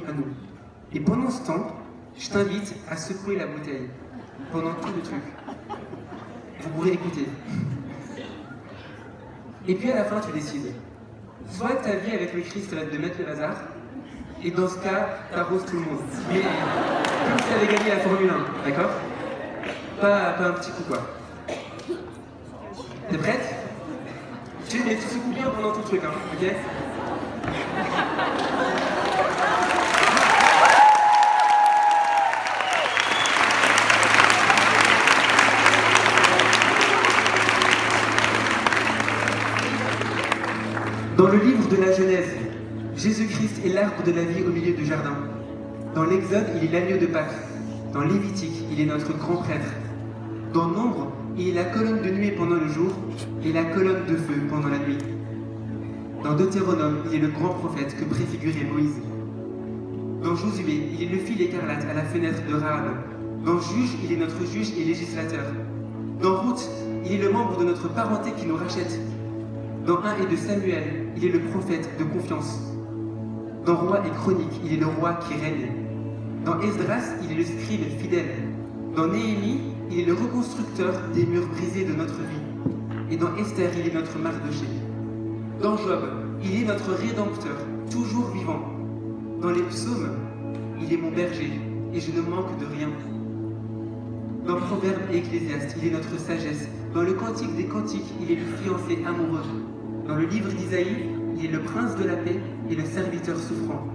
à nous. Et pendant ce temps, je t'invite à secouer la bouteille pendant tout le truc. Vous pourrez écouter. Et puis à la fin, tu décides. Soit ta vie avec le Christ va te mettre le bazar, et dans ce cas, t'arroses tout le monde. Mais comme si t'avais gagné la Formule 1, d'accord? Pas un petit coup, quoi. T'es prête? Tu secoues bien pendant tout le truc, hein, ok? Dans le livre de la Genèse, Jésus-Christ est l'arbre de la vie au milieu du jardin. Dans l'Exode, il est l'agneau de Pâques. Dans Lévitique, il est notre grand prêtre. Dans Nombre, il est la colonne de nuée pendant le jour et la colonne de feu pendant la nuit. Dans Deutéronome, il est le grand prophète que préfigurait Moïse. Dans Josué, il est le fil écarlate à la fenêtre de Rahab. Dans Juge, il est notre juge et législateur. Dans Ruth, il est le membre de notre parenté qui nous rachète. Dans 1 et 2 Samuel, il est le prophète de confiance. Dans Roi et Chronique, il est le roi qui règne. Dans Esdras, il est le scribe fidèle. Dans Néhémie, il est le reconstructeur des murs brisés de notre vie. Et dans Esther, il est notre Mardoché. Dans Job, il est notre rédempteur, toujours vivant. Dans les psaumes, il est mon berger, et je ne manque de rien. Dans Proverbes et Ecclésiaste, il est notre sagesse. Dans le Cantique des Cantiques, il est le fiancé amoureux. Dans le livre d'Isaïe, il est le prince de la paix et le serviteur souffrant.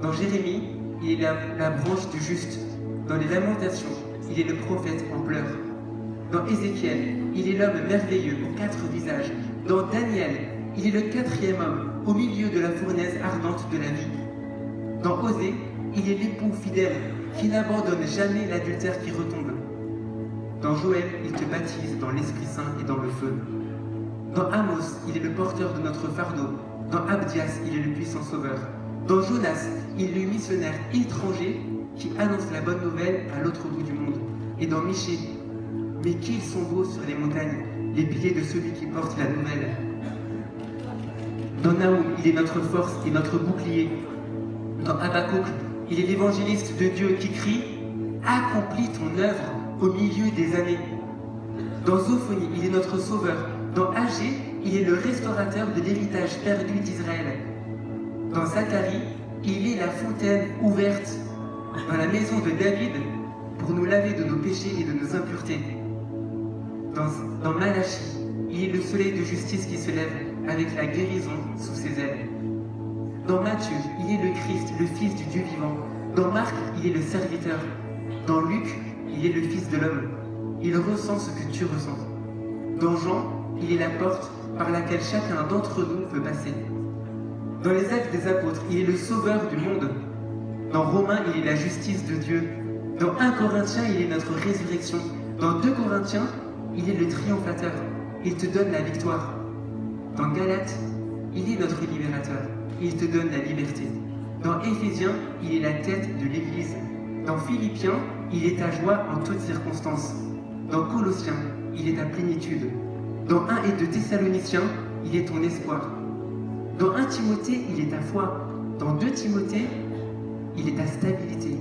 Dans Jérémie, il est la branche du juste. Dans les Lamentations, il est le prophète en pleurs. Dans Ézéchiel, il est l'homme merveilleux aux 4 visages. Dans Daniel, il est le 4e homme au milieu de la fournaise ardente de la vie. Dans Osée, il est l'époux fidèle qui n'abandonne jamais l'adultère qui retombe. Dans Joël, il te baptise dans l'Esprit Saint et dans le feu. Dans Amos, il est le porteur de notre fardeau. Dans Abdias, il est le puissant sauveur. Dans Jonas, il est le missionnaire étranger qui annonce la bonne nouvelle à l'autre bout du monde. Et dans Michée, mais qu'ils sont beaux sur les montagnes, les pieds de celui qui porte la nouvelle. Dans Naoum, il est notre force et notre bouclier. Dans Habakkuk, il est l'évangéliste de Dieu qui crie « Accomplis ton œuvre au milieu des années ». Dans Zophonie, il est notre sauveur. Dans Agé, il est le restaurateur de l'héritage perdu d'Israël. Dans Zacharie, il est la fontaine ouverte dans la maison de David pour nous laver de nos péchés et de nos impuretés. Dans Malachie, il est le soleil de justice qui se lève avec la guérison sous ses ailes. Dans Matthieu, il est le Christ, le Fils du Dieu vivant. Dans Marc, il est le serviteur. Dans Luc, il est le Fils de l'homme. Il ressent ce que tu ressens. Dans Jean, il est la porte par laquelle chacun d'entre nous peut passer. Dans les Actes des Apôtres, il est le sauveur du monde. Dans Romains, il est la justice de Dieu. Dans 1 Corinthiens, il est notre résurrection. Dans 2 Corinthiens, il est le triomphateur. Il te donne la victoire. Dans Galates, il est notre libérateur. Il te donne la liberté. Dans Éphésiens, il est la tête de l'Église. Dans Philippiens, il est ta joie en toutes circonstances. Dans Colossiens, il est ta plénitude. Dans 1 et 2 Thessaloniciens, il est ton espoir. Dans 1 Timothée, il est ta foi. Dans 2 Timothée, il est ta stabilité.